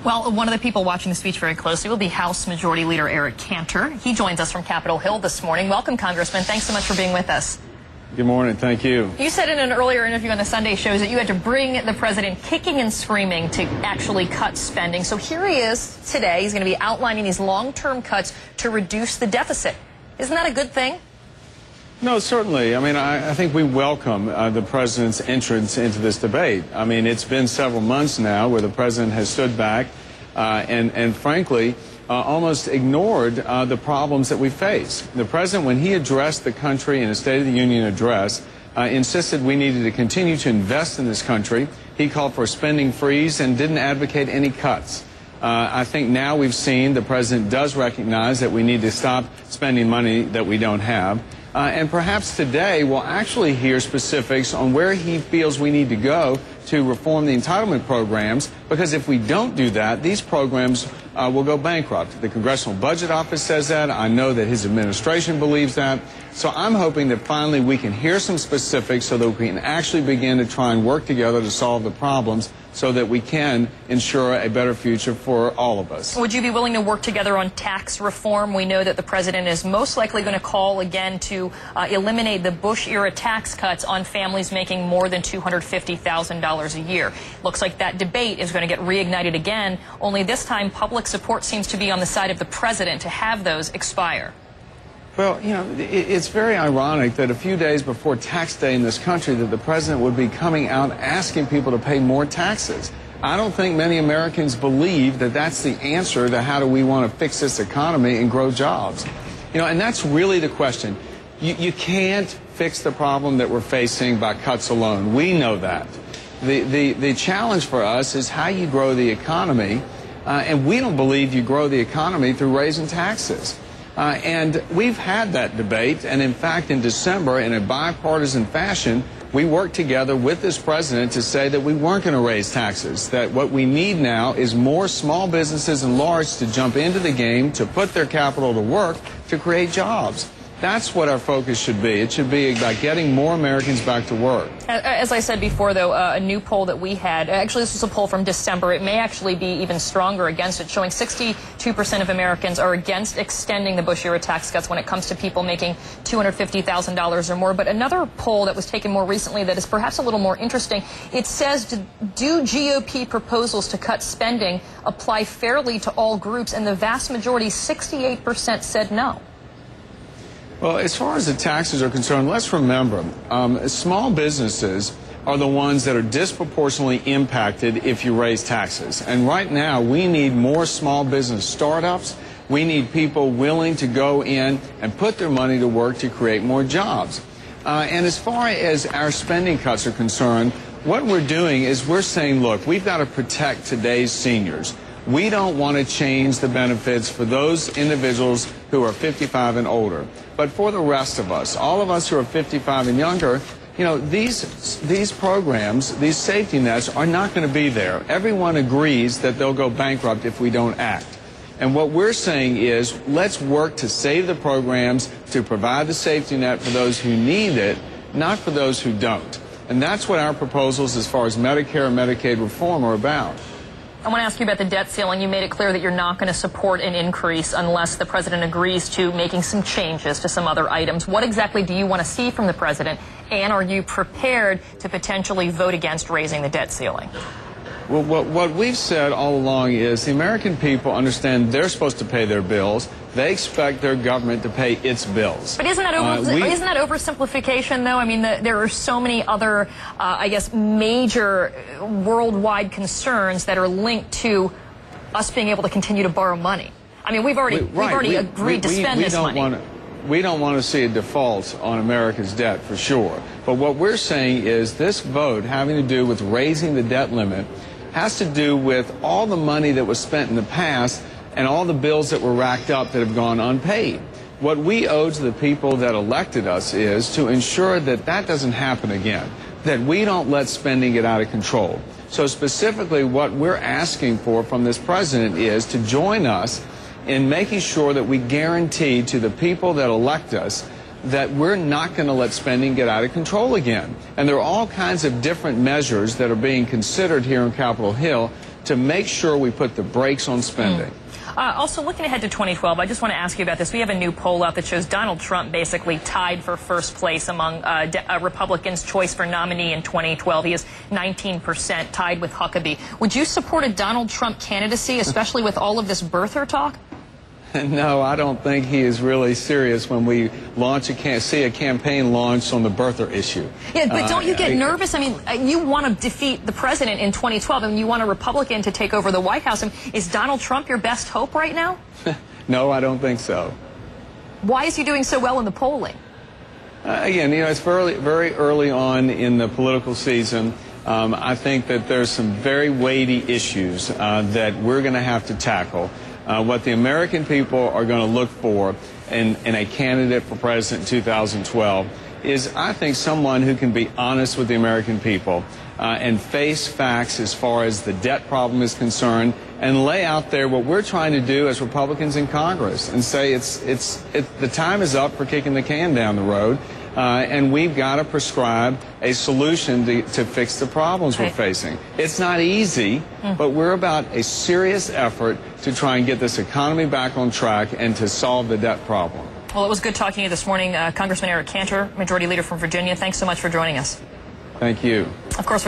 Well, one of the people watching the speech very closely will be House Majority Leader Eric Cantor. He joins us from Capitol Hill this morning. Welcome, Congressman. Thanks so much for being with us. Good morning. Thank you. You said in an earlier interview on the Sunday shows that you had to bring the president kicking and screaming to actually cut spending. So here he is today. He's going to be outlining these long-term cuts to reduce the deficit. Isn't that a good thing? No, certainly. I mean, I think we welcome the president's entrance into this debate. I mean, it's been several months now where the president has stood back and frankly, almost ignored the problems that we face. The president, when he addressed the country in a State of the Union address, insisted we needed to continue to invest in this country. He called for a spending freeze and didn't advocate any cuts. I think now we've seen the president does recognize that we need to stop spending money that we don't have. And perhaps today we'll actually hear specifics on where he feels we need to go to reform the entitlement programs, because if we don't do that, these programs will go bankrupt. The Congressional Budget Office says that. I know that his administration believes that. So I'm hoping that finally we can hear some specifics so that we can actually begin to try and work together to solve the problems so that we can ensure a better future for all of us. Would you be willing to work together on tax reform? We know that the president is most likely going to call again to eliminate the Bush-era tax cuts on families making more than $250,000 a year. Looks like that debate is going to get reignited again, only this time public support seems to be on the side of the president to have those expire. Well, you know, it's very ironic that a few days before tax day in this country that the president would be coming out asking people to pay more taxes. I don't think many Americans believe that that's the answer to how do we want to fix this economy and grow jobs. You know, and that's really the question. You can't fix the problem that we're facing by cuts alone. We know that. The challenge for us is how you grow the economy, and we don't believe you grow the economy through raising taxes. And we've had that debate, and in fact, in December, in a bipartisan fashion, we worked together with this president to say that we weren't going to raise taxes, that what we need now is more small businesses and large to jump into the game, to put their capital to work, to create jobs. That's what our focus should be. It should be about getting more Americans back to work. As I said before, though, a new poll that we had, actually this was a poll from December, it may actually be even stronger against it, showing 62% of Americans are against extending the Bush-era tax cuts when it comes to people making $250,000 or more. But another poll that was taken more recently that is perhaps a little more interesting, it says, do GOP proposals to cut spending apply fairly to all groups? And the vast majority, 68%, said no. Well, as far as the taxes are concerned, let's remember, small businesses are the ones that are disproportionately impacted if you raise taxes. And right now, we need more small business startups. We need people willing to go in and put their money to work to create more jobs. And as far as our spending cuts are concerned, what we're doing is we're saying, look, we've got to protect today's seniors. We don't want to change the benefits for those individuals who are 55 and older. But for the rest of us, all of us who are 55 and younger, you know, these programs, these safety nets are not going to be there. Everyone agrees that they'll go bankrupt if we don't act. And what we're saying is let's work to save the programs, to provide the safety net for those who need it, not for those who don't. And that's what our proposals as far as Medicare and Medicaid reform are about. I want to ask you about the debt ceiling. You made it clear that you're not going to support an increase unless the president agrees to making some changes to some other items. What exactly do you want to see from the president, and are you prepared to potentially vote against raising the debt ceiling? Well, what we've said all along is the American people understand they're supposed to pay their bills. They expect their government to pay its bills. But isn't that oversimplification, though? I mean, there are so many other, I guess, major worldwide concerns that are linked to us being able to continue to borrow money. I mean, we've already agreed to spend this money. We don't want to see a default on America's debt, for sure. But what we're saying is this vote having to do with raising the debt limit has to do with all the money that was spent in the past and all the bills that were racked up that have gone unpaid. What we owe to the people that elected us is to ensure that that doesn't happen again, that we don't let spending get out of control. So specifically what we're asking for from this president is to join us in making sure that we guarantee to the people that elect us that we're not going to let spending get out of control again. And there are all kinds of different measures that are being considered here on Capitol Hill to make sure we put the brakes on spending. Also, looking ahead to 2012, I just want to ask you about this. We have a new poll out that shows Donald Trump basically tied for first place among Republicans' choice for nominee in 2012. He is 19%, tied with Huckabee. Would you support a Donald Trump candidacy, especially with all of this birther talk? No, I don't think he is really serious when we see a campaign launched on the birther issue. Yeah, but don't you get nervous? I mean, you want to defeat the president in 2012, and you want a Republican to take over the White House. And is Donald Trump your best hope right now? No, I don't think so. Why is he doing so well in the polling? Again, you know, it's very early on in the political season. I think that there's some very weighty issues that we're going to have to tackle. What the American people are going to look for in a candidate for president in 2012 is, I think, someone who can be honest with the American people and face facts as far as the debt problem is concerned, and lay out there what we're trying to do as Republicans in Congress and say the time is up for kicking the can down the road. And we've got to prescribe a solution to fix the problems we're facing. It's not easy, but we're about a serious effort to try and get this economy back on track and to solve the debt problem. Well, it was good talking to you this morning, Congressman Cantor, Majority Leader from Virginia. Thanks so much for joining us. Thank you. Of course, we're